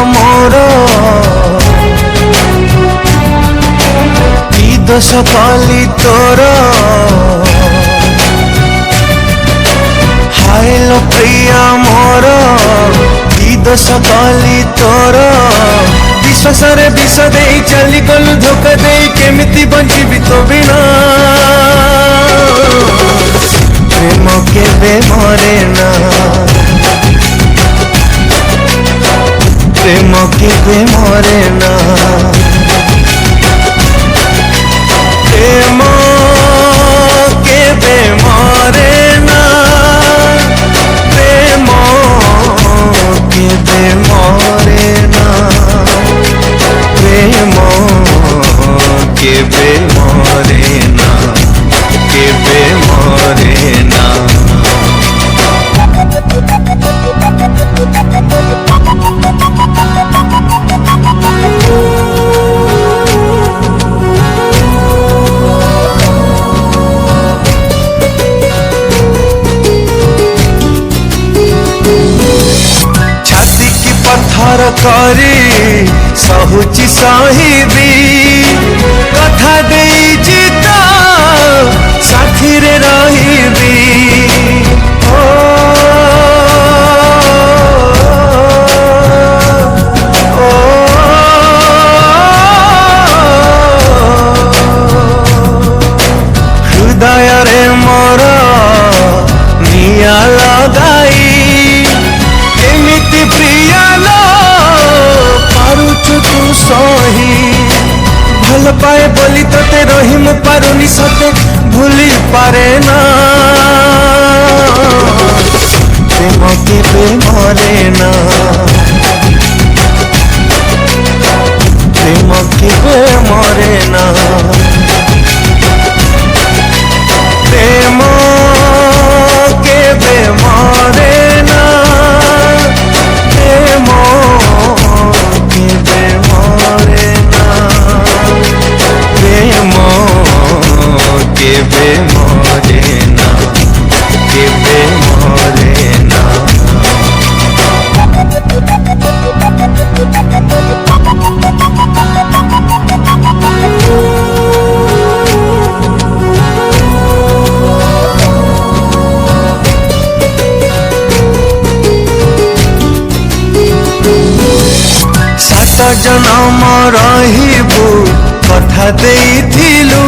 मोर की दोष कली तोर हाय लो प्रिया मोर की दोष कली तोर विश्वास रे विष दे चली गलु धोखा दे केमिति बंचिबी तो बिना प्रेम केबे मरे ना प्रेम केबे मरे ना प्रेम केबे मरे ना प्रेम केबे मरे ना प्रेम केबे मरे ना केबे मरे ना। छाती की पत्थर करी सहुची सहिबी कथा देइछि तो साथी रे रहिबी हृदय रे मोर निया लगाई एमिति प्रिया लो पारुछु तू सही भल पाए बोली तोते रही मु पारुनी सते भूली पारे ना प्रेम केबे मरे ना प्रेम केबे मरे ना प्रेम केबे मरे ना प्रेम केबे मरे ना प्रेम केबे मरे ना केबे मरे ना। सात जन्म रहिबू कथा देइथिलु